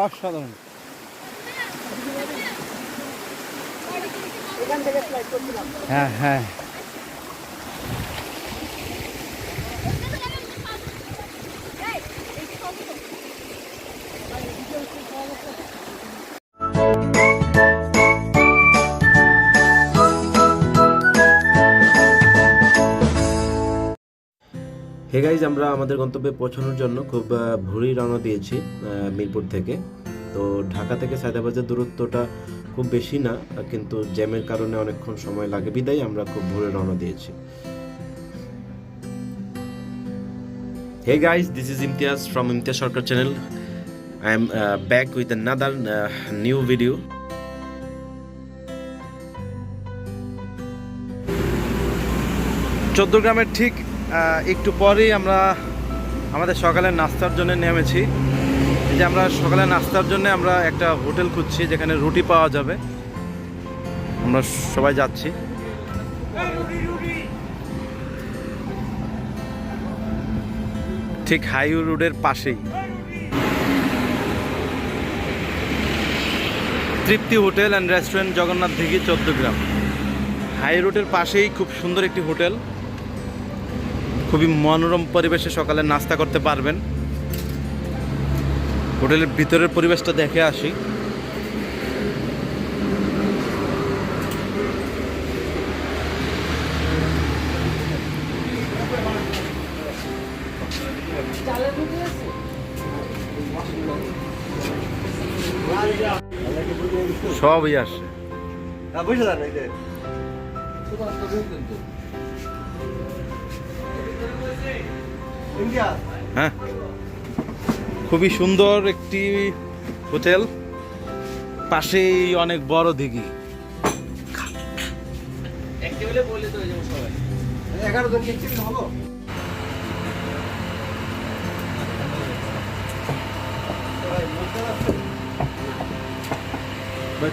অসাধারণ। হ্যাঁ হ্যাঁ, হে গাইজ, আমরা আমাদের গন্তব্যে পৌঁছানোর জন্য খুব ভোরেই রওনা দিয়েছি মিরপুর থেকে। তো ঢাকা থেকে সায়দাবাদের দূরত্বটা খুব বেশি না, কিন্তু জ্যামের কারণে অনেকক্ষণ সময় লাগে, বিদায় আমরা খুব ভোরে রওনা দিয়েছি। Hey guys, this is Imtiaz from Imtiaz Sarkar channel. I am back with another new video. চৌদ্দগ্রামের ঠিক একটু পরেই আমরা আমাদের সকালের নাস্তার জন্য নেমেছি। এই যে আমরা সকালের নাস্তার জন্য আমরা একটা হোটেল খুঁজছি যেখানে রুটি পাওয়া যাবে। আমরা সবাই যাচ্ছি। ঠিক হাইওয়ে রোডের পাশেই Tripti hotel and restaurant, Jagannath Dighi, Chauddagram. High রোডের পাশেই খুব সুন্দর একটি হোটেল, খুবই মনোরম পরিবেশে সকালে নাস্তা করতে পারবেন। হোটেলের ভিতরের পরিবেশটা দেখে আসি। সবই আসে। হ্যাঁ, খুবই সুন্দর একটি হোটেল, পাশেই অনেক বড় দিঘি। 11 জন হলো।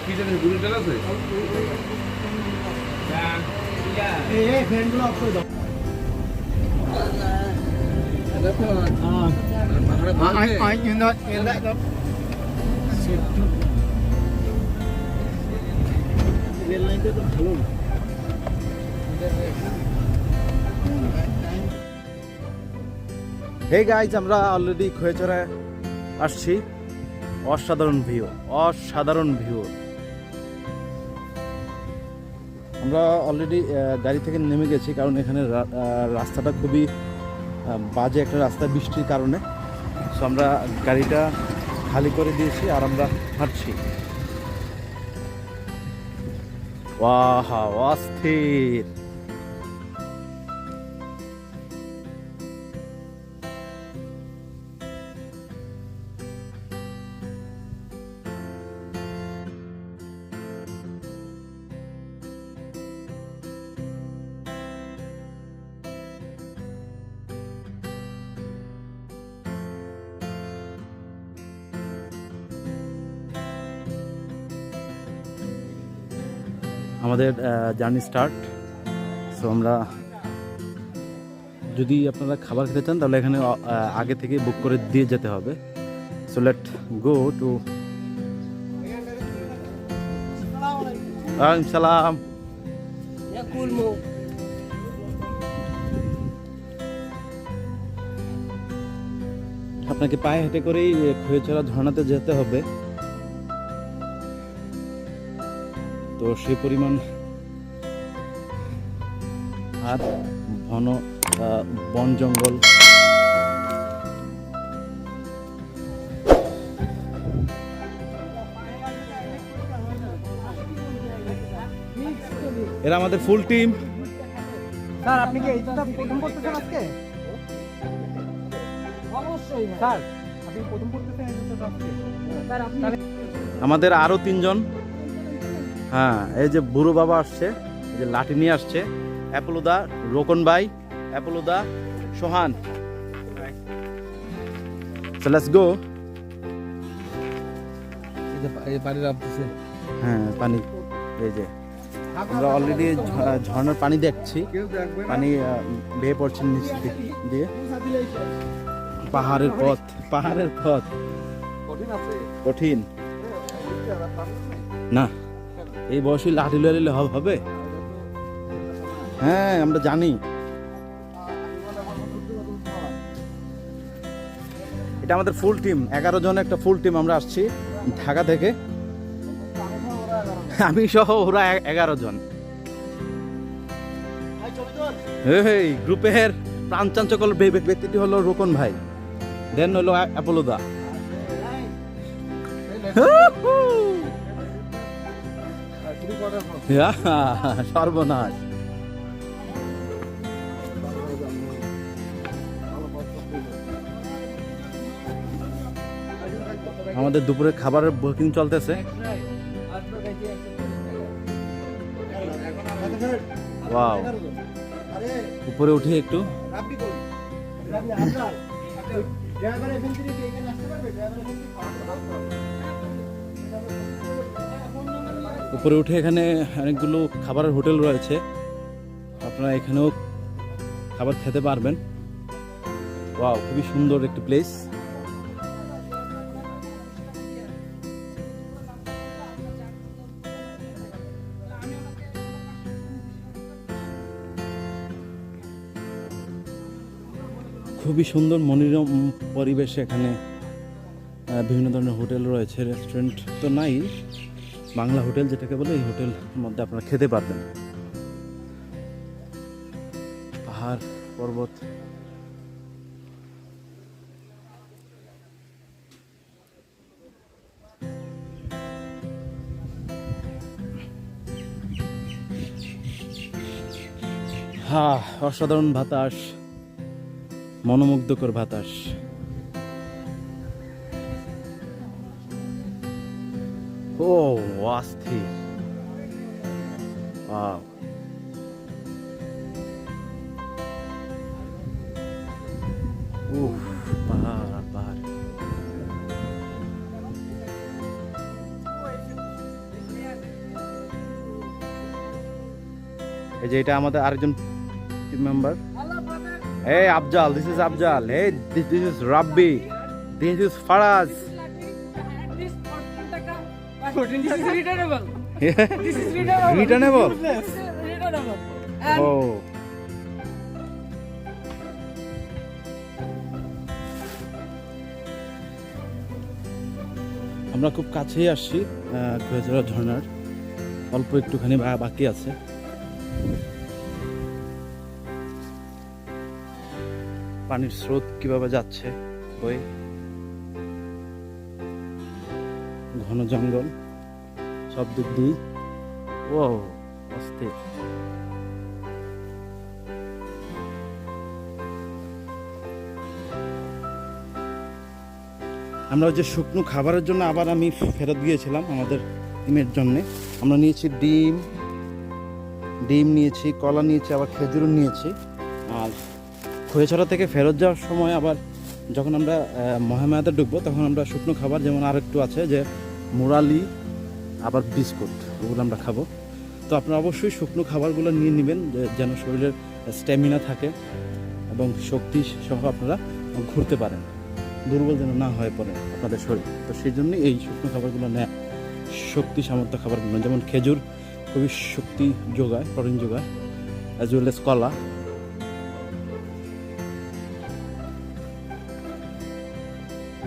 কি জানি গুরু তেল আছে? এই ফ্যানগুলো অফ করে দাও। Hey guys, আমরা অলরেডি খোয়াইছড়ায় আসছি। অসাধারণ ভিউ, অসাধারণ ভিউ। আমরা অলরেডি গাড়ি থেকে নেমে গেছি, কারণ এখানে রাস্তাটা খুবই বাজে একটা রাস্তা বৃষ্টির কারণে। সো আমরা গাড়িটা খালি করে দিয়েছি আর আমরা হাঁটছি। ওয়াহ, অস্থির। আমাদের জার্নি স্টার্ট। সো আমরা, যদি আপনারা খাবার খেতে চান তাহলে এখানে আগে থেকে বুক করে দিয়ে যেতে হবে। So let go to. ওয়ালাইকুম সালাম। আপনাকে পায়ে হেঁটে করেই খোয়াইছড়া ঝর্ণাতে যেতে হবে। তো সেই পরিমাণ আর ঘন বন জঙ্গল। এরা আমাদের ফুল টিম। স্যার, আপনি কি এইটা প্রথম করতেছেন আজকে? অবশ্যই স্যার, আপনি প্রথম করতেছেন এইটা আজকে? স্যার, আপনি আমাদের আরো 3 জন। হ্যাঁ, এই যে বুড়ো বাবা আসছে, এই যে লাঠি নিয়ে আসছে, অ্যাপোলোদা, রোকন ভাই, অ্যাপোলোদা, সোহান। So let's go. এই পানি নামতেছে। হ্যাঁ, পানি। এই যে আমরা অলরেডি ঝর্ণার পানি দেখছি, পানি বেয়ে পড়ছে নিচ দিয়ে। পাহাড়ের পথ, পাহাড়ের পথ কঠিন না। এই বয়সে লাঠি লইলে হবে? হ্যাঁ আমরা জানি। এটা আমাদের ফুল টিম, 11 জন একটা ফুল টিম। আমরা আসছি ঢাকা থেকে, আমি সহ ওরা 11 জন। এই গ্রুপের প্রাণচাঞ্চকল ব্যক্তিটি হলো রোকন ভাই, দেন হলো অ্যাপোলোদা। সর্বনাশ। আমাদের দুপুরে খাবারের বুকিং চলতেছে। ওয়াও, উপরে উঠি একটু। উপরে উঠে এখানে অনেকগুলো খাবারের হোটেল রয়েছে, আপনারা এখানেও খাবার খেতে পারবেন। ওয়াও, খুবই সুন্দর একটি প্লেস। খুবই সুন্দর মনোরম পরিবেশে এখানে বিভিন্ন ধরনের হোটেল রয়েছে। রেস্টুরেন্ট তো নাই, বাংলা হোটেল যেটাকে বলে, এই হোটেল মধ্যে আপনারা খেতে পারবেন। পাহাড় পর্বত, অসাধারণ বাতাস, মনোমুগ্ধকর বাতাস। ও অস্থির। পাহাড় পাহাড়। এই যে এটা আমাদের আরেকজন team member. Hey Abjal, this is Abjal. Hey, this is Rabbi. This is Faraz. This is returnable. This is returnable. Returnable? This is returnable. And Oh. আমরা খুব কাছেই আসছি খোয়াইছড়া ঝর্ণার, অল্প একটুখানি বাকি আছে। পানির স্রোত কিভাবে যাচ্ছে বয়ে, ঘন জঙ্গল সব দিক দিয়ে। ও অস্থির। আমরা ওই যে শুকনো খাবারের জন্য আবার আমি ফেরত গিয়েছিলাম আমাদের টিমের জন্য। আমরা নিয়েছি ডিম নিয়েছি, কলা নিয়েছি, আবার খেজুরও নিয়েছি। আর খোয়াইছড়া থেকে ফেরত যাওয়ার সময় আবার যখন আমরা মহামায়াতে ঢুকবো, তখন আমরা শুকনো খাবার যেমন আর একটু আছে যে মুরালি, আবার বিস্কুট, ওগুলো আমরা খাবো। তো আপনারা অবশ্যই শুকনো খাবারগুলো নিয়ে নেবেন যেন শরীরের স্ট্যামিনা থাকে এবং শক্তি সহ আপনারা ঘুরতে পারেন, দুর্বল যেন না হয়ে পড়ে আপনাদের শরীর। তো সেই জন্যই এই শুকনো খাবারগুলো নেয়, শক্তি সামর্থ্য খাবারগুলো, যেমন খেজুর খুবই শক্তি যোগায়, প্রোটিন যোগায়, অ্যাজ ওয়েল এস কলা।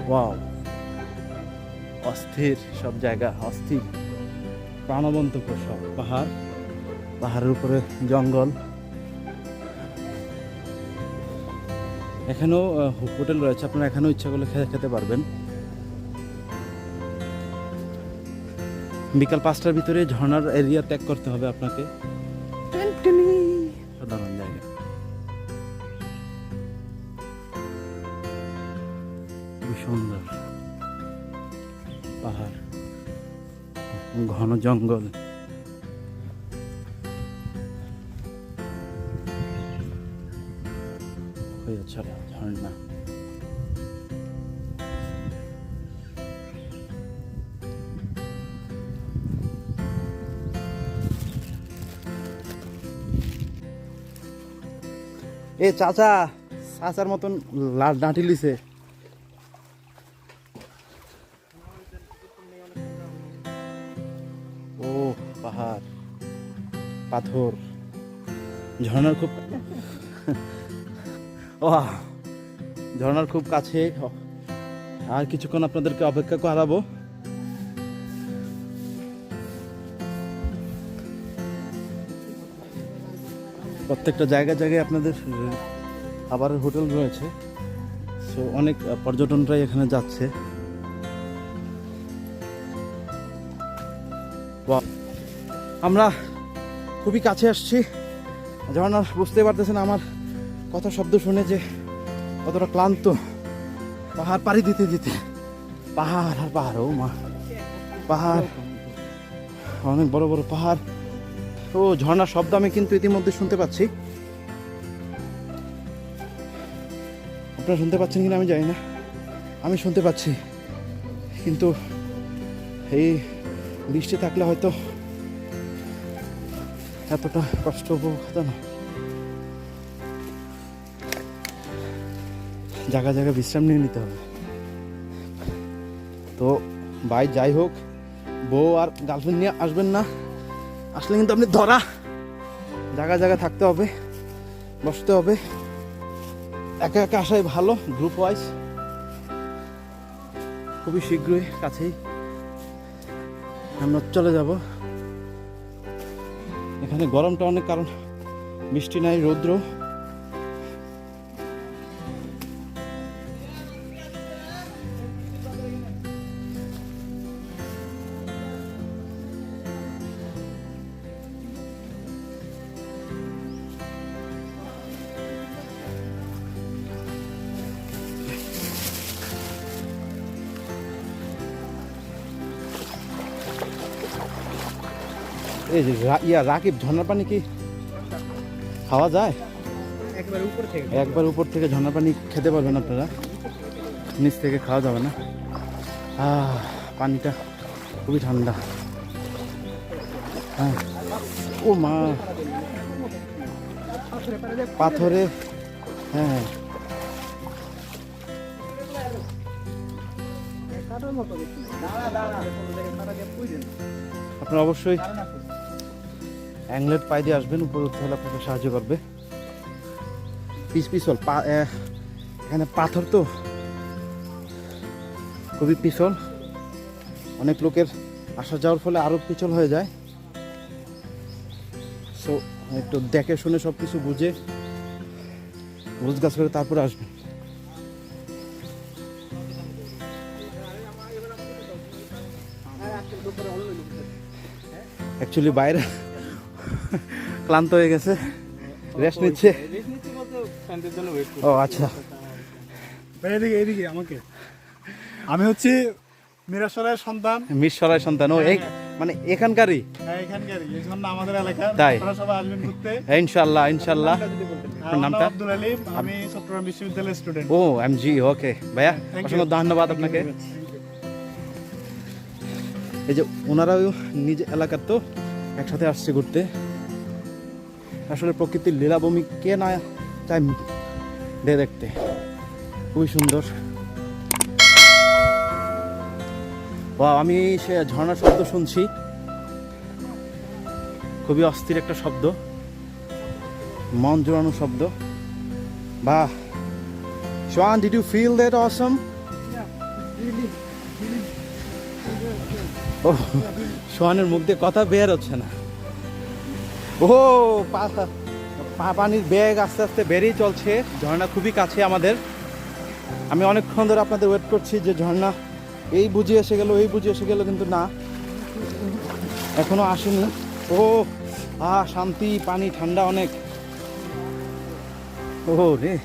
ওয়াও, অস্থির সব জায়গা, অস্থির প্রাণবন্ত সব পাহাড়, পাহাড়ের উপরে জঙ্গল। এখানেও হোটেল রয়েছে, আপনারা এখানেও ইচ্ছা করলে খেতে পারবেন। বিকাল 5টার ভিতরে ঝর্ণার এরিয়া ত্যাগ করতে হবে আপনাকে। সাধারণ জায়গা, খুবই সুন্দর পাহাড়, ঘন জঙ্গল। খোয়াইছড়া ঝর্ণা। এ চাচা, চাচার মতন লাল ডাঁটি লিছে। পাহাড়, পাথর, ঝর্ণার খুব ঝর্ণার খুব কাছে। আর কিছুক্ষণ আপনাদেরকে অপেক্ষা করাবো। প্রত্যেকটা জায়গায় জায়গায় আপনাদের খাবারের হোটেল রয়েছে। সো অনেক পর্যটনরাই এখানে যাচ্ছে। আমরা খুবই কাছে আসছি ঝর্ণার। বুঝতে পারতেছেন আমার কথা শব্দ শুনে যে কতটা ক্লান্ত। পাহাড় পাড়ি দিতে দিতে, পাহাড় আর পাহাড়, ও মা, পাহাড়, অনেক বড় বড় পাহাড়। ও ঝর্ণার শব্দ আমি কিন্তু ইতিমধ্যে শুনতে পাচ্ছি। আপনারা শুনতে পাচ্ছেন কিনা আমি জানি না, আমি শুনতে পাচ্ছি। কিন্তু এই বৃষ্টি থাকলে হয়তো এতটা কষ্ট উপভোগ হতো না। জায়গা জায়গা বিশ্রাম নিয়ে নিতে হবে। তো ভাই যাই হোক, বউ আর গার্লফ্রেন্ড নিয়ে আসবেন না, আসলে কিন্তু আপনি ধরা। জায়গা জায়গা থাকতে হবে, বসতে হবে। একা একা আসাই ভালো, গ্রুপ ওয়াইজ। খুবই শীঘ্রই কাছেই আমরা চলে যাব। এখানে গরমটা অনেক, কারণ বৃষ্টি নাই, রৌদ্র। এই যে রাকিব, ঝর্ণার পানি কি খাওয়া যায়? একবার উপর থেকে ঝর্ণার পানি খেতে পারবেন আপনারা, নিচ থেকে খাওয়া যাবে না। পানিটা খুবই ঠান্ডা। হ্যাঁ, ও মা, পাথরে। হ্যাঁ, আপনারা অবশ্যই অ্যাংলেট পাই দিয়ে আসবেন। উপরে উঠতে হলে আপনাকে সাহায্য করবে। পিছল এখানে পাথর তো খুবই পিছল। অনেক লোকের আসা যাওয়ার ফলে আরো পিছল হয়ে যায়। সো একটু দেখে শুনে সব কিছু বুঝে গাছ করে তারপরে আসবেন। অ্যাকচুয়ালি বাইরে ক্লান্ত হয়ে গেছে, রেস্ট নিচ্ছে। ও আচ্ছা, এইদিকে আমাকে। আমি হচ্ছে মিরসরাইয়ের সন্তান। মিরসরাই সন্তান। ও এই মানে এখানকারই? হ্যাঁ, এখানকারই, এই জন্য আমাদের এলাকা। তাই? আপনারা সবাই আসবেন ঘুরতে। ইনশাআল্লাহ, ইনশাআল্লাহ। আপনার নামটা? আব্দুল আলিম, আমি চট্টগ্রাম বিশ্ববিদ্যালয়ের স্টুডেন্ট। ও এমজি, ওকে ভাইয়া, অসংখ্য ধন্যবাদ আপনাকে। এই যে ওনারাও নিজ এলাকার, তো একসাথে আসছে ঘুরতে। আসলে প্রকৃতির লীলাভূমি কে না চাই দেখতে, খুবই সুন্দর। আমি সে ঝর্ণার শব্দ শুনছি, খুবই অস্থির একটা শব্দ, মন জোড়ানো শব্দ। বাহ, Swan, did you feel that awesome? ও সোহানের মুখ দিয়ে কথা বের হচ্ছে না। ও পানির বেগ আস্তে আস্তে বেরিয়ে চলছে। ঝর্ণা খুবই কাছে আমাদের। আমি অনেকক্ষণ ধরে আপনাদের ওয়েট করছি যে ঝর্ণা এই বুঝে এসে গেল, এই বুঝে এসে গেল, কিন্তু না, এখনো আসেনি। ও শান্তি, পানি ঠান্ডা অনেক। ও রে,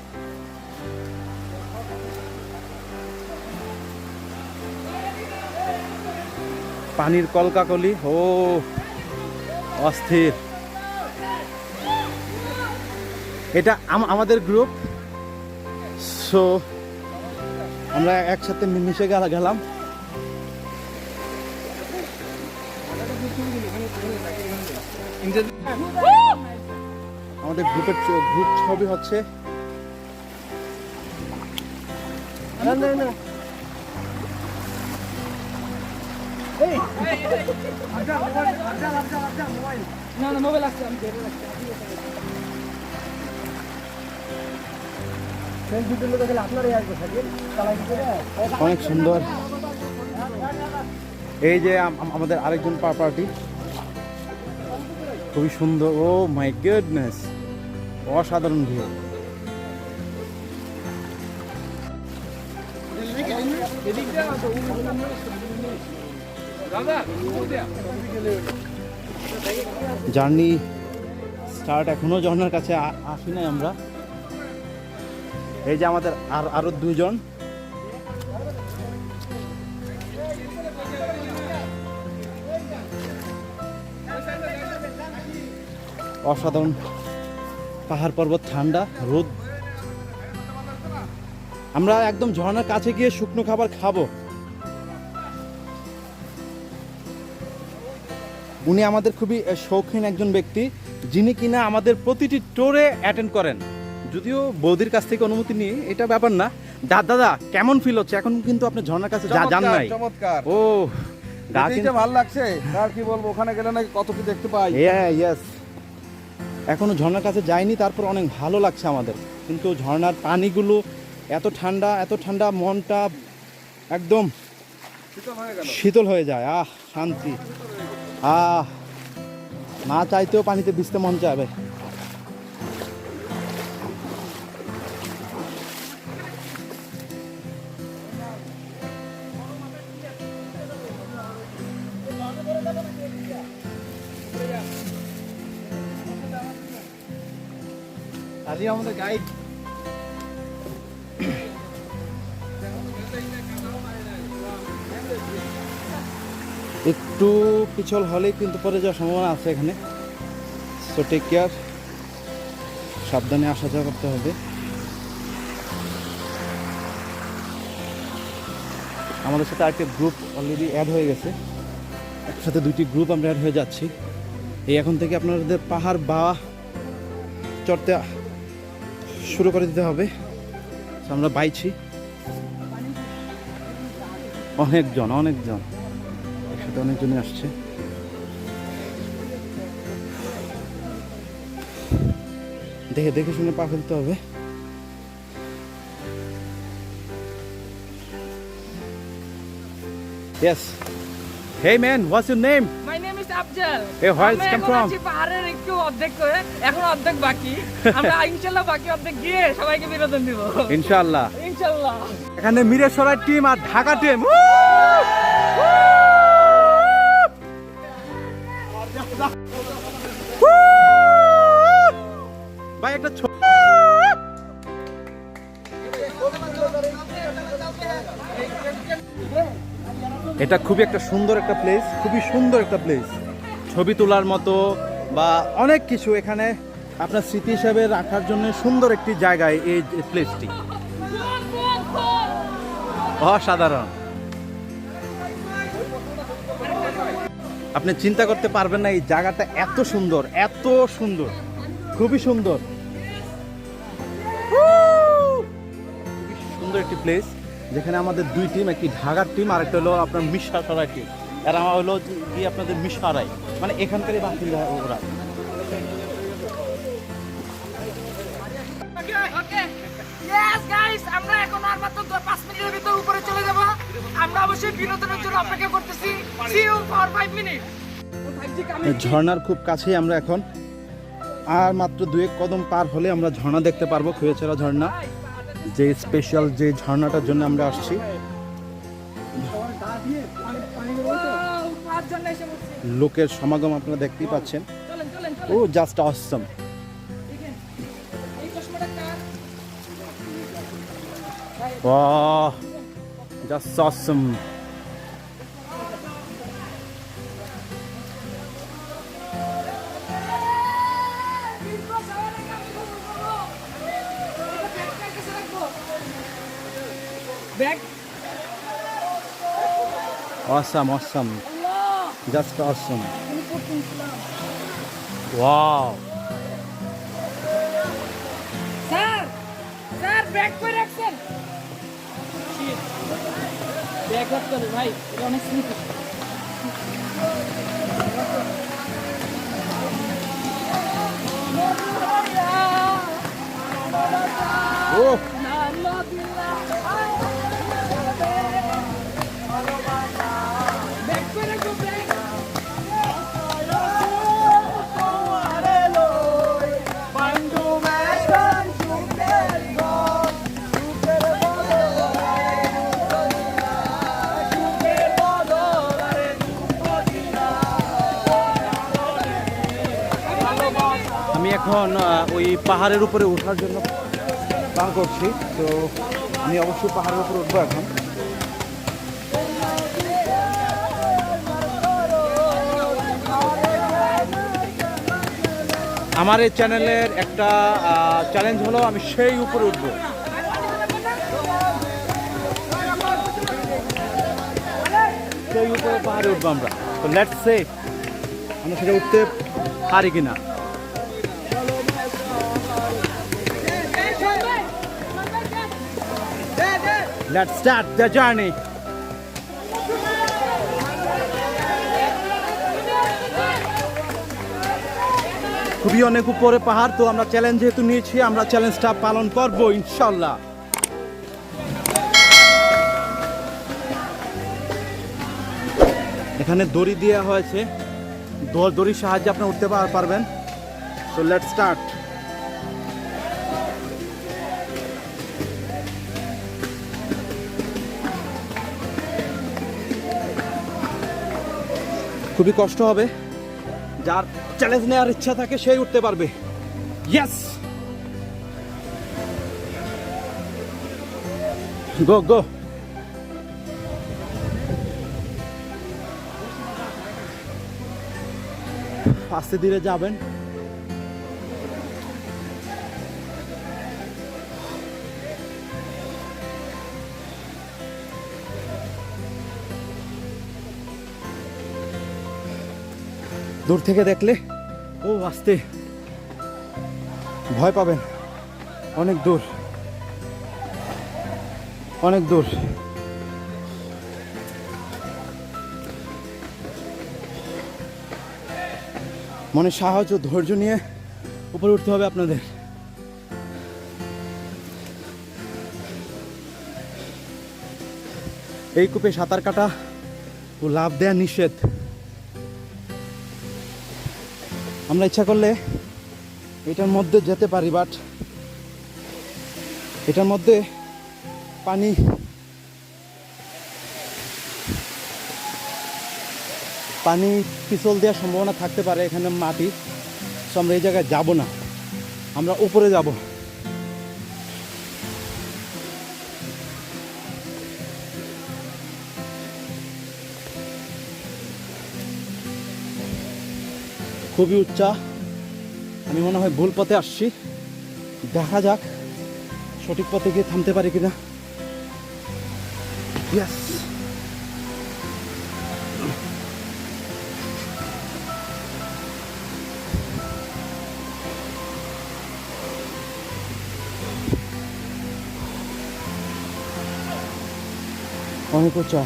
পানির কলকাকলি, ও অস্থির। এটা আমাদের গ্রুপ। সো আমরা একসাথে মিশে গেলাম। আমাদের গ্রুপ ছবি হচ্ছে। না না মোবাইল আসছে আমি ধরে রাখছি অনেক সুন্দর। এই যে আমাদের আরেকজন পার্টি, খুবই সুন্দর। ও মাই গডনেস, অসাধারণ ভিউ। জার্নি স্টার্ট, এখনো ঝর্ণার কাছে আসি নাই আমরা। এই যে আমাদের আরো দুজন, অসাধারণ পাহাড় পর্বত, ঠান্ডা রোদ। আমরা একদম ঝর্ণার কাছে গিয়ে শুকনো খাবার খাবো। উনি আমাদের খুবই শৌখিন একজন ব্যক্তি, যিনি কিনা আমাদের প্রতিটি টোরে অ্যাটেন্ড করেন। যদিও বৌদির কাছ থেকে অনুমতি নিয়ে, এটা ব্যাপার না। দাদা কেমন ফিল হচ্ছে? এখন কিন্তু আপনি ঝর্ণার কাছে যান নাই। চমৎকার। ও দেখতে ভালো লাগছে, আর কি বলবো, ওখানে গেলে নাকি কত কি দেখতে পাই। ইয়েস, এখনো ঝর্ণার কাছে যাইনি, তারপর অনেক ভালো লাগছে আমাদের। কিন্তু ঝর্ণার পানিগুলো এত ঠান্ডা, মনটা একদম শীতল হয়ে যায়। শান্তি। না চাইতেও পানিতে ভিজতে মন চাইবে। আলী আমাদের গাইড। একটু পিছল হলেই কিন্তু পরে যাওয়ার সম্ভাবনা আছে এখানে। সো টেক কেয়ার, সাবধানে আসা যাওয়া করতে হবে। আমাদের সাথে আরেকটা গ্রুপ অলরেডি অ্যাড হয়ে গেছে, একসাথে দুইটি গ্রুপ আমরা অ্যাড হয়ে যাচ্ছি। এই এখন থেকে আপনাদের পাহাড় বা চড়তে শুরু করে দিতে হবে। আমরা বাইছি অনেকজন, একসাথে অনেকজনই আসছে। দেখে শুনে পা ফেলতে হবে। Yes. Hey man, what's your name? My name is Afjal. Hey, where is come from? পাহাড়ের একটু অর্ধেক করে, এখন অর্ধেক বাকি। আমরা ইনশাআল্লাহ বাকি অর্ধেক গিয়ে সবাইকে বিনোদন দিব ইনশাআল্লাহ। এখানে মিরসারাই টিম আর ঢাকা টিম। ভাই একটা এটা খুবই একটা সুন্দর একটা প্লেস, খুবই সুন্দর একটা প্লেস। ছবি তোলার মতো বা অনেক কিছু এখানে আপনার স্মৃতি হিসাবে রাখার জন্য সুন্দর একটি জায়গায় এই প্লেসটি। অসাধারণ। আপনি চিন্তা করতে পারবেন না এই জায়গাটা এত সুন্দর, খুবই সুন্দর। সুন্দর একটি প্লেস, যেখানে আমাদের দুই টিম, একটি ঢাকার টিম আর একটা হলো আপনার মিরসারাই টিম। আর আমার হলো কি আপনাদের মিরসারাই, মানে এখানকারই বাসিন্দা ওরা। Yes guys, আমরা এখন আর মাত্র 5 মিনিটের ভিতর উপরে চলে যাব। আমরা অবশ্যই বিনোদনের জন্য অপেক্ষা করতেছি। See you for 5 minutes. ঝর্ণার খুব কাছেই আমরা এখন, আর মাত্র 2-1 কদম পার হলে আমরা ঝর্ণা দেখতে পারবো। খোয়াইছড়া ঝর্ণা, যে স্পেশাল যে ঝর্ণাটার জন্য আমরা আসছি। লোকের সমাগম আপনারা দেখতেই পাচ্ছেন। Oh just awesome. Wow, just awesome. Awesome. Just awesome. Wow. Sir back করে রাখছেন। ব্যাক রাখতে হবে ভাই, এটা অনেক স্লিপ। ও আমি এখন ওই পাহাড়ের উপরে ওঠার জন্য প্ল্যান করছি। তো আমি অবশ্যই পাহাড়ের উপরে উঠবো এখন। আমার এই চ্যানেলের একটা চ্যালেঞ্জ হলো আমি সেই উপরে উঠবো। সেই উপরে পাহাড়ে উঠবো আমরা। তো লেটস সে আমরা সেটা উঠতে পারি কিনা। Let's start the journey. খুবই অনেক উপরে পাহাড়, তো আমরা চ্যালেঞ্জ যেহেতু নিয়েছি আমরা চ্যালেঞ্জটা পালন করব ইনশাল্লাহ। এখানে দড়ি দেওয়া হয়েছে, দড়ির সাহায্যে আপনি উঠতে পারবেন। So let's start. খুবই কষ্ট হবে, যার চ্যালেঞ্জ নেওয়ার ইচ্ছা থাকে সেই উঠতে পারবে। ইয়েস, গো গো। আস্তে ধীরে যাবেন। দূর থেকে দেখলে ও আস্তে, ভয় পাবেন। অনেক দূর, অনেক দূর। মনে সাহস ও ধৈর্য নিয়ে উপরে উঠতে হবে আপনাদের। এই কূপে সাঁতার কাটা ও লাফ দেওয়া নিষেধ। আমরা ইচ্ছা করলে এটার মধ্যে যেতে পারি, বাট এটার মধ্যে পানি পিছল দেওয়ার সম্ভাবনা থাকতে পারে। এখানে মাটি, সো আমরা এই জায়গায় যাব না, আমরা উপরে যাব। খুবই উচ্চা, আমি মনে হয় ভুল পথে আসছি। দেখা যাক সঠিক পথে গিয়ে থামতে পারি কিনা। ইয়েস, অনেক উচ্চা।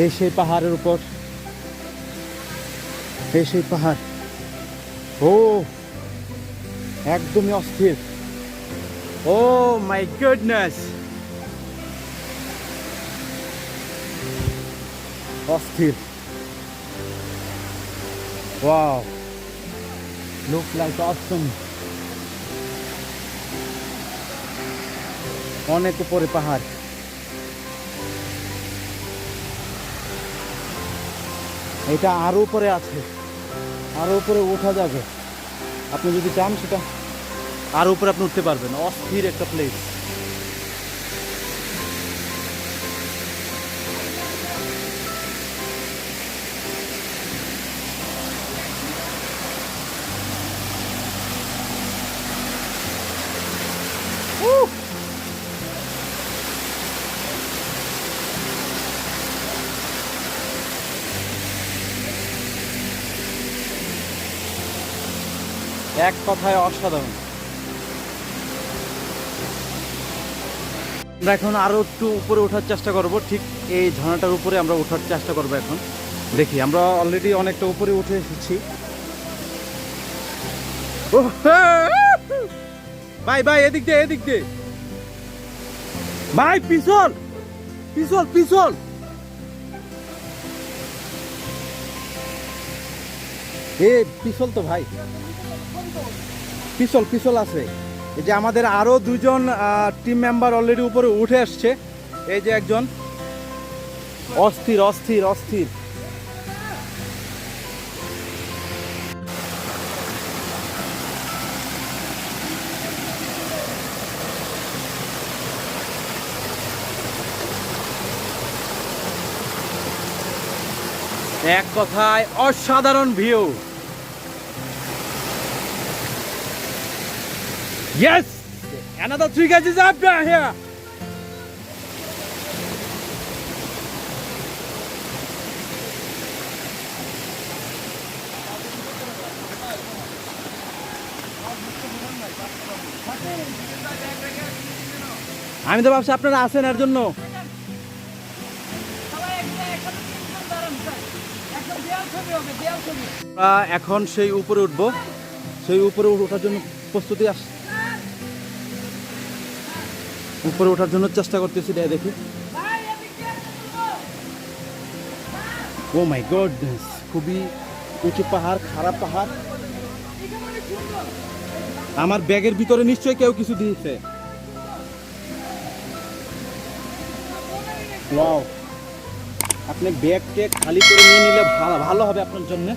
এই সেই পাহাড়ের উপর, এই সেই পাহাড়। ও একদমই অস্থির। ও মাই গুডনেস, অস্থির। ওয়াও, লুক লাইক অসম। অনেক উপরে পাহাড়। এটা আরো উপরে আছে, আরো উপরে ওঠা যাবে। আপনি যদি চান সেটা আরো উপরে আপনি উঠতে পারবেন। অস্থির একটা প্লেস। এক কথায় অসাধারণ। আমরা এখন আরও একটু উপরে ওঠার চেষ্টা করব, ঠিক এই ঝর্ণাটার উপরে আমরা ওঠার চেষ্টা করব। এখন দেখি, আমরা অলরেডি অনেকটা উপরে উঠে এসেছি। ভাই ভাই এদিক দিয়ে, এদিক দিয়ে ভাই, পিছল পিছল পিছল। এ পিছল তো ভাই, পিছল পিছল আছে। এই যে আমাদের আরো দুজন টিম মেম্বার অলরেডি উপরে উঠে আসছে। এই যে একজন অস্থির অস্থির অস্থির। এক কথায় অসাধারণ view. Yes! Another 3 guys is up there here. আমি তো ভাবছি আপনারা আছেন এর জন্য। এখন সেই উপরে উঠবো, সেই উপরে ওঠার জন্য প্রস্তুতি উপরে ওঠার জন্য চেষ্টা করতেছি। দেখি, ও মাই গডনেস, খুবই উঁচু পাহাড়, খারাপ পাহাড়। আমার ব্যাগের ভিতরে নিশ্চয়ই কেউ কিছু দিয়েছে। ওয়াও, আপনি ব্যাগকে খালি করে নিয়ে নিলে ভালো হবে আপনার জন্য।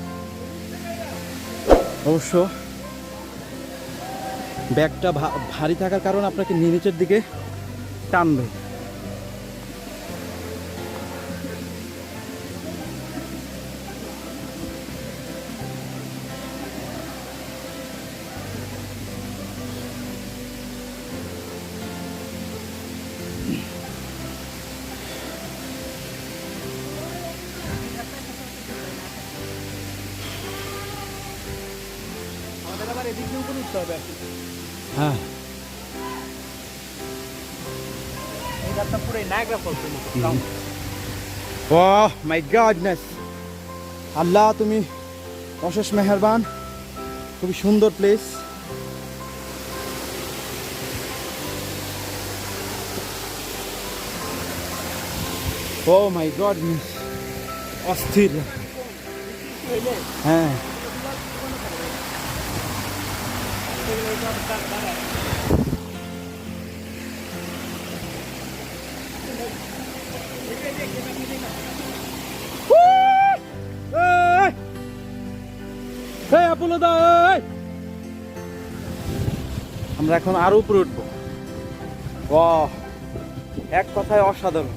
অবশ্য ব্যাগটা ভারী থাকার কারণে আপনাকে নিচের দিকে টানবে। হ্যাঁ, ওহ মাই গডনেস, আল্লাহ তুমি অশেষ মেহেরবান। খুবই সুন্দর প্লেস। ও মাই গডনেস, অস্থির। হ্যাঁ, আমরা এখন আরো উপরে উঠবো। এক কথায় অসাধারণ।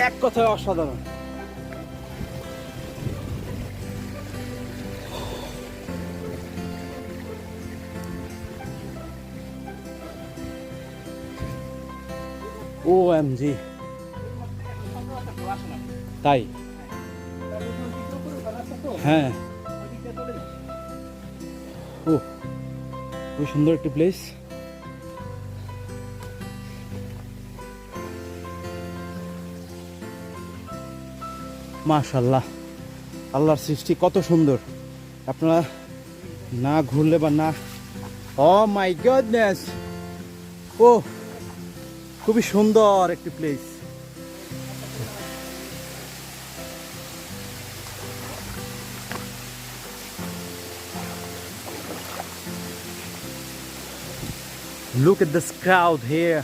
এক কথায় অসাধারণ। OMG, তাই? হ্যাঁ, ও খুব সুন্দর একটি প্লেস। মাশাআল্লাহ, আল্লাহর সৃষ্টি কত সুন্দর। আপনারা না ঘুরলে বা না, ও মাই গডনেস, ও খুবই সুন্দর একটি place. Look at this crowd here.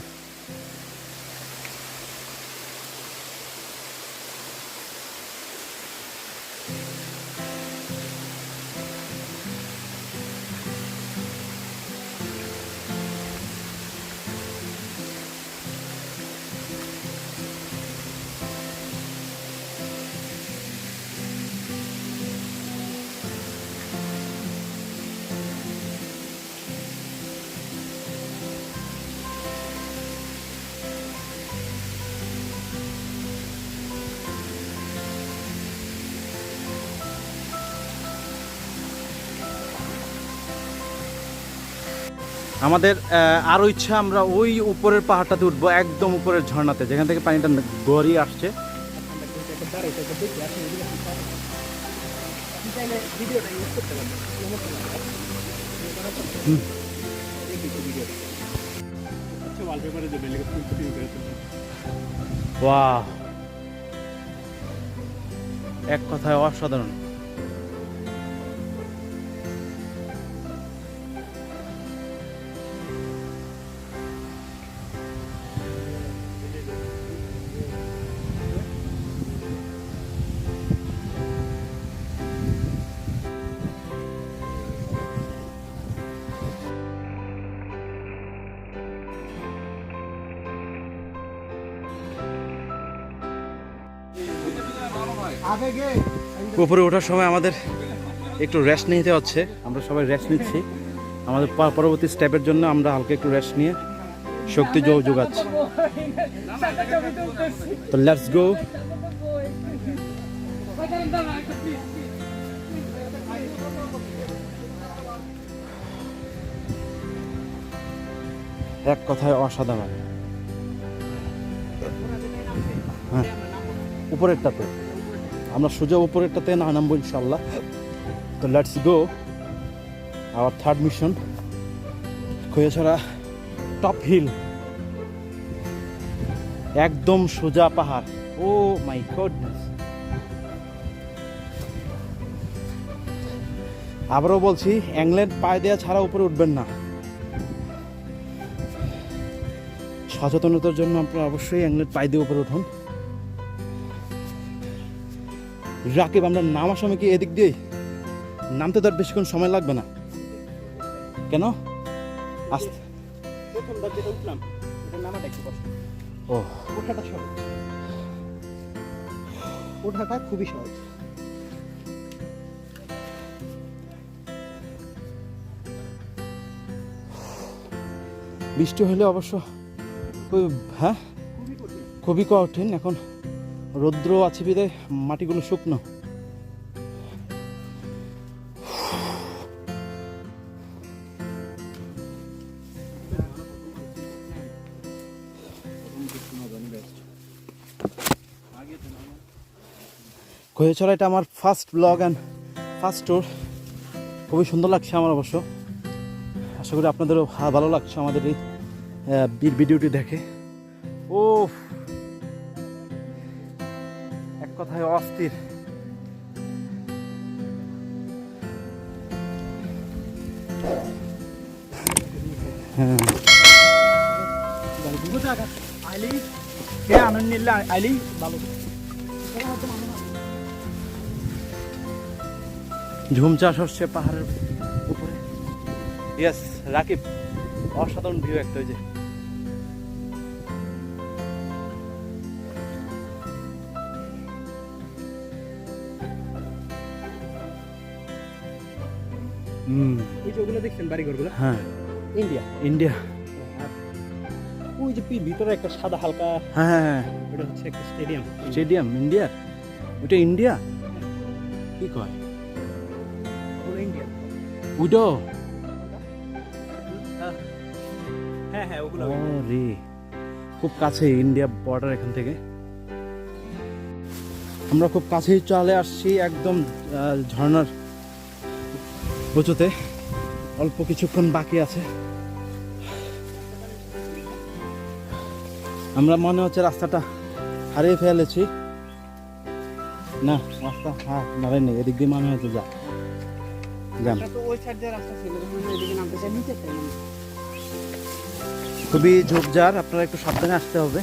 আমাদের আরও ইচ্ছা আমরা ওই উপরের পাহাড়টাতে উঠবো, একদম উপরের ঝর্ণাতে, যেখান থেকে পানিটা গড়িয়ে আসছে। বাহ, এক কথায় অসাধারণ। উপরে ওঠার সময় আমাদের একটু রেস্ট নিতে হচ্ছে, আমরা সবাই রেস্ট নিচ্ছি। আমাদের পরবর্তী স্টেপের জন্য আমরা হালকা একটু রেস্ট নিয়ে শক্তি যোগাচ্ছি। তো লেটস গো। এক কথায় অসাধারণ। হ্যাঁ, উপরেরটাতে আমরা সোজা উপরেরটাতে না নামবো ইনশাল্লাহ। তো let's go our third mission, Khoyachhara top hill, একদম সোজা পাহাড়। Oh my goodness. আবারও বলছি, অ্যাংলেট পায়ে দেওয়া ছাড়া উপরে উঠবেন না। সচেতনতার জন্য আপনারা অবশ্যই অ্যাংলেট পায়ে দিয়ে উপরে উঠুন। রাকিব, আমরা নামার সময় কি এদিক দিয়ে নামতে? তার বেশিক্ষণ সময় লাগবে না কেন? আস্তে প্রথমবার যেটা উঠলাম এটা নামাটা একটু কষ্ট। ও, ওঠাটা সহজ, ওঠাটা খুবই সহজ। বৃষ্টি হলে অবশ্য হ্যাঁ খুবই কঠিন। এখন রৌদ্র আছে বিদায় মাটিগুলো শুকনো। খোয়াছড়া এটা আমার first blog and first tour. খুবই সুন্দর লাগছে আমার অবশ্য। আশা করি আপনাদেরও ভালো লাগছে আমাদের এই ভিডিওটি দেখে। ও, এক কথায় অস্থির। হ্যাঁ, ঝুম চাষ হচ্ছে পাহাড়ের উপরে। ইয়েস রাকিব, অসাধারণ ভিউ একটা। ওই যে ওই যে ওগুলো দেখছেন বাড়িঘরগুলো, হ্যাঁ, ইন্ডিয়া। ইন্ডিয়া। ওই যে ভিতরে একটা সাদা হালকা, হ্যাঁ হ্যাঁ হ্যাঁ, ওটা হচ্ছে একটা স্টেডিয়াম। স্টেডিয়াম ইন্ডিয়ার? ওইটা ইন্ডিয়া? কি কয় ওগুলো ইন্ডিয়া। উইডো? হ্যাঁ হ্যাঁ, ওগুলো রে, খুব কাছে ইন্ডিয়া বর্ডার। এখান থেকে আমরা খুব কাছেই চলে আসছি, একদম ঝর্ণার উঁচুতে। অল্প কিছুক্ষণ বাকি আছে। আমরা মনে হচ্ছে রাস্তাটা হারিয়ে ফেলেছি। না, রাস্তা হারাই নেই, এদিক দিয়ে মনে হচ্ছে যান। ওই সাইড দিয়ে রাস্তা ছিল, এদিকে নামতে চাই, নিচে চাই। খুবই ঝোপঝাড়, আপনারা একটু সাবধানে আসতে হবে।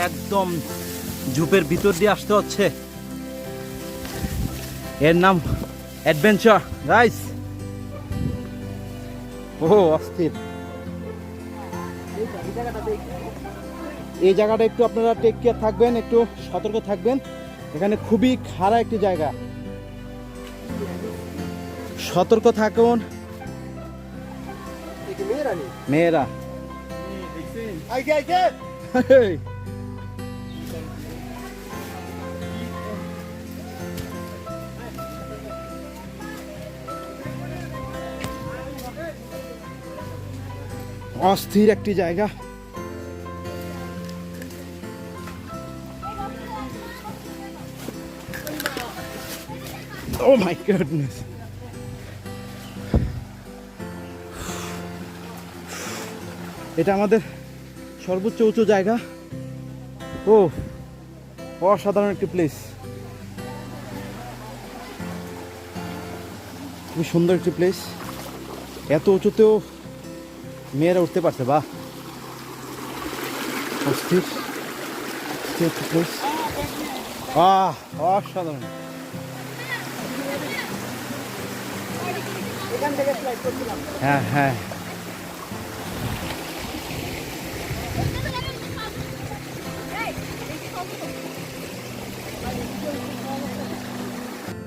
একদম ঝোপের ভিতর দিয়ে আসতে হচ্ছে। এর নাম অ্যাডভেঞ্চার গাইস। ও অস্থির। এই জায়গাটা একটু আপনারা টেক কেয়ার থাকবেন, একটু সতর্ক থাকবেন। এখানে খুবই খারাপ একটি জায়গা, সতর্ক থাকুন। মেয়েরা অস্থির একটি জায়গা। Oh my goodness. এটা আমাদের সর্বোচ্চ উঁচু জায়গা। ও অসাধারণ একটি প্লেস, খুবই সুন্দর একটি প্লেস। এত উঁচুতেও মেয়েরা উঠতে পারছে, বাহ অস্থির একটি প্লেস, অসাধারণ। হ্যাঁ হ্যাঁ,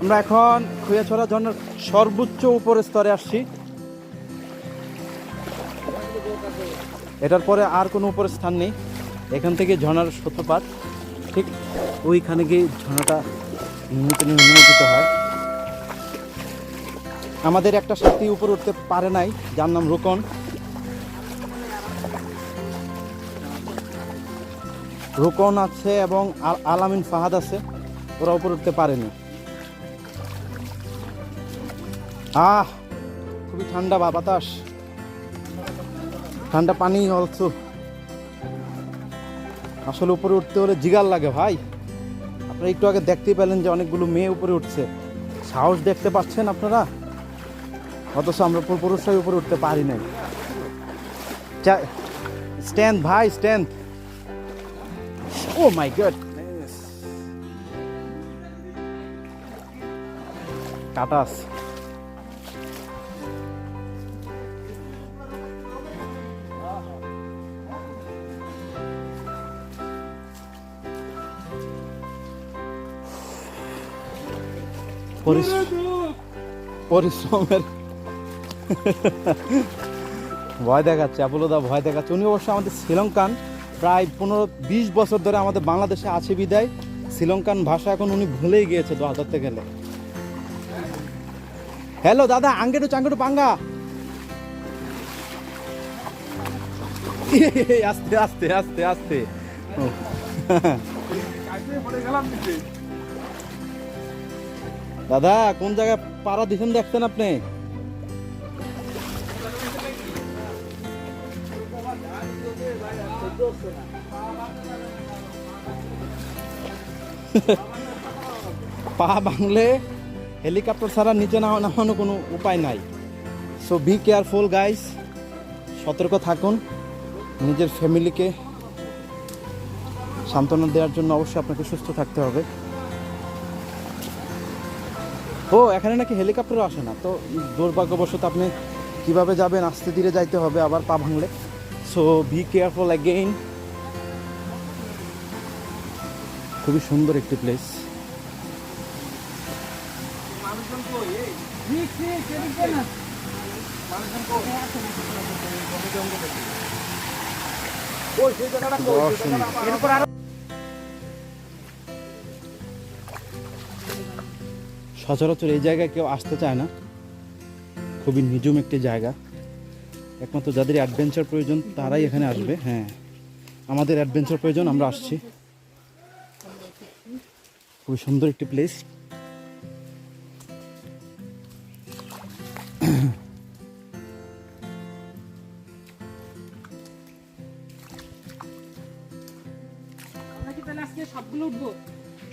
আমরা এখন খোয়াছড়া ঝর্ণার সর্বোচ্চ উপরের স্তরে আসছি। এটার পরে আর কোনো উপরের স্থান নেই। এখান থেকে ঝর্ণার সূত্রপাত, ঠিক ওইখানে গিয়ে ঝর্ণাটা নিমজ্জিত হয়। আমাদের একটা সাথী উপরে উঠতে পারে নাই, যার নাম রোকন। রোকন আছে এবং আলামিন ফাহাদ আছে, ওরা উপরে উঠতে পারেনি। খুবই ঠান্ডা বাতাস, ঠান্ডা পানি অলসো। আসলে উপরে উঠতে হলে জিগার লাগে ভাই। আপনারা একটু আগে দেখতেই পেলেন যে অনেকগুলো মেয়ে উপরে উঠছে, সাহস দেখতে পাচ্ছেন আপনারা, অথচ আমরা পুরুষরাই উপরে উঠতে পারি নাই। স্ট্যান্ড ভাই, স্ট্যান্ড। ও মাই গড, কাটাস। পরিশ্রমের ভয় দেখাচ্ছে, আপুলদা ভয় দেখাচ্ছে। উনি অবশ্য আমাদের শ্রীলঙ্কান, প্রায় 15-20 বছর ধরে আমাদের বাংলাদেশে আছে বিদায় শ্রীলঙ্কান ভাষা এখন উনি ভুলেই গিয়েছে ধরতে গেলে। হ্যালো দাদা, আঙ্গেটু চাঙ্গেটু পাঙ্গা। আস্তে আস্তে আস্তে আস্তে। দাদা কোন জায়গায় পাড়া দিচ্ছেন দেখছেন আপনি? পা ভাঙলে হেলিকপ্টার ছাড়া নিচে নামানো কোনো উপায় নাই। সো বি কেয়ারফুল গাইস, সতর্ক থাকুন। নিজের ফ্যামিলিকে সান্ত্বনা দেওয়ার জন্য অবশ্যই আপনাকে সুস্থ থাকতে হবে। ও এখানে নাকি হেলিকপ্টারও আসে না, তো দুর্ভাগ্যবশত আপনি কিভাবে যাবেন? আস্তে ধীরে যাইতে হবে আবার পা ভাঙলে। So be careful again. খুবই সুন্দর একটি প্লেস। সচরাচর এই জায়গায় কেউ আসতে চায় না, খুবই নিঝুম একটি জায়গা। একমাত্র যাদের অ্যাডভেঞ্চার প্রয়োজন তারাই এখানে আসবে। হ্যাঁ, আমাদের অ্যাডভেঞ্চার প্রয়োজন, আমরা আসছি। খুবই সুন্দর একটি প্লেস।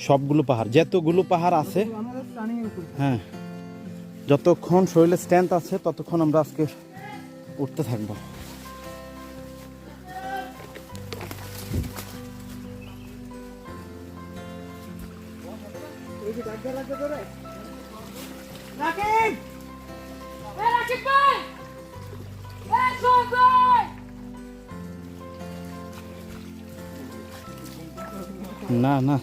সবগুলো পাহাড়, যতগুলো পাহাড় আছে, হ্যাঁ, যতক্ষণ শরীরে স্ট্রেংথ আছে ততক্ষণ আমরা আজকে উঠতে থাকবো। না না,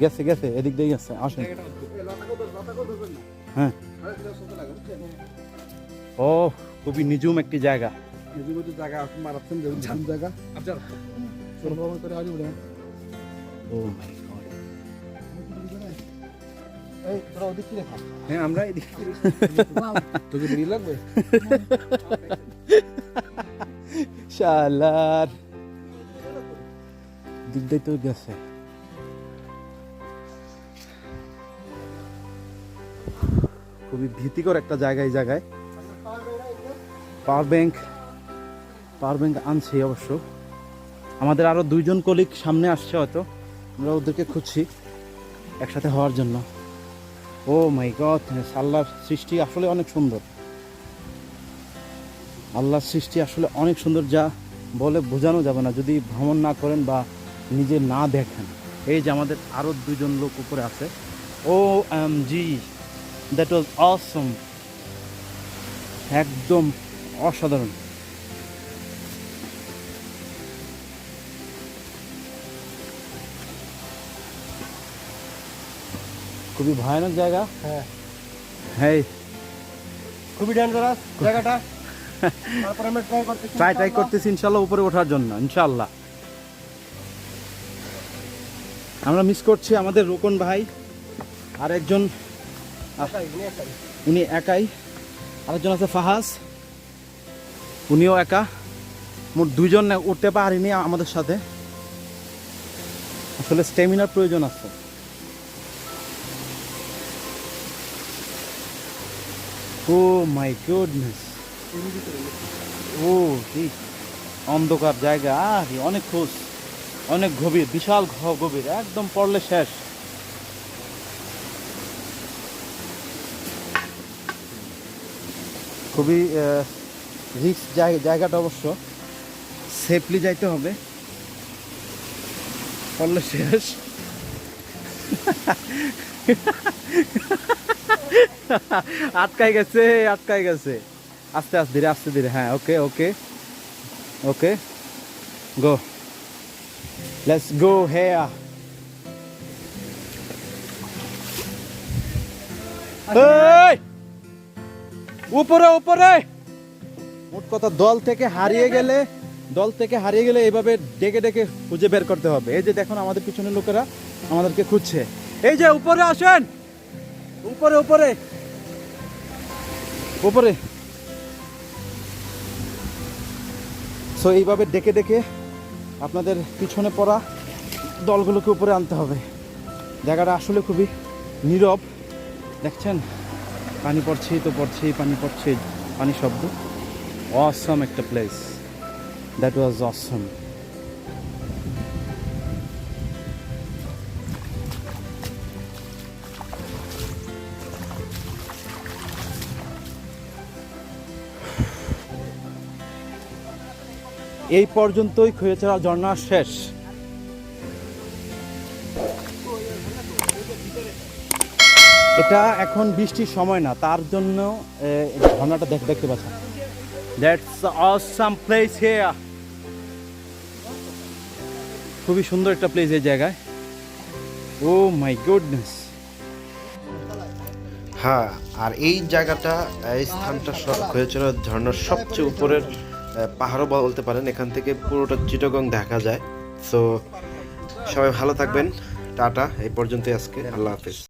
গেছে গেছে, এদিক দিয়ে গেছে। আসেন, হ্যাঁ ও খুবই নিঝুম একটি জায়গা। ও মাই গড, হ্যাঁ আমরা এদিকে তোকে বিড়ি লাগবে শালার দিকটাই তো গেছে। খুবই ভীতিকর একটা জায়গা এই জায়গায়। পাওয়ার ব্যাংক আনছি অবশ্য। আমাদের আরো 2 জন কলিগ সামনে আসছে, হয়তো আমরা ওদেরকে খুঁজছি একসাথে হওয়ার জন্য। ও মাই গড, আল্লাহর সৃষ্টি আসলে অনেক সুন্দর। আল্লাহর সৃষ্টি আসলে অনেক সুন্দর, যা বলে বোঝানো যাবে না যদি ভ্রমণ না করেন বা নিজে না দেখেন। এই যে আমাদের আরো 2 জন লোক উপরে আছে। ও জি, দ্যাট ওয়াজ অসম, একদম অসাধারণ। খুবই ভয়ানক জায়গা। হ্যাঁ হ্যাঁ, খুবই ডেঞ্জারাস জায়গাটা। তারপর আমরা ট্রাই করতেছি ইনশাল্লাহ উপরে ওঠার জন্য, ইনশাল্লাহ। আমরা মিস করছি আমাদের রোকন ভাই, আর একজন উনি একাই, আরেকজন আছে ফাহাজ, উনিও একা। মোট 2 জন উঠতে পারিনি আমাদের সাথে, আসলে স্ট্যামিনার প্রয়োজন আছে। ও মাই গুডনেস, ও ঠিক অন্ধকার জায়গা, অনেক খোঁজ, অনেক গভীর, বিশাল গভীর, একদম পড়লে শেষ। খুবই রিস্ক জায়গাটা, অবশ্য সেফলি যাইতে হবে, পড়লে শেষ। আটকাই গেছে। আস্তে ধীরে, হ্যাঁ, ওকে গো, লেটস গো হেয়া। উপরে মোট কথা, দল থেকে হারিয়ে গেলে এইভাবে ডেকে খুঁজে বের করতে হবে। এই যে দেখুন আমাদের পিছনের লোকেরা আমাদেরকে খুঁজছে। এই যে উপরে আসেন, উপরে। সো এইভাবে ডেকে আপনাদের পিছনে পড়া দলগুলোকে উপরে আনতে হবে। জায়গাটা আসলে খুবই নীরব, দেখছেন পানি পানি শব্দ। অসম একটা প্লেস, দ্যাট ওয়াজ অসম। এই পর্যন্তই খৈয়াছড়া ঝর্ণা শেষ। এটা এখন বৃষ্টির সময় না, তার জন্য ঝর্ণাটা দেখতে পাচ্ছেন। That's awesome place here. খুবই সুন্দর একটা প্লেস এই জায়গায়। ও মাই গুডনেস। হ্যাঁ, আর এই জায়গাটা, এই স্থানটা খৈয়াছড়া ঝর্ণার সবচেয়ে উপরের পাহাড়ও বলতে পারেন। এখান থেকে পুরোটা চিটাগং দেখা যায়। সো সবাই ভালো থাকবেন, টাটা। এই পর্যন্তই আজকে, আল্লাহ হাফেজ।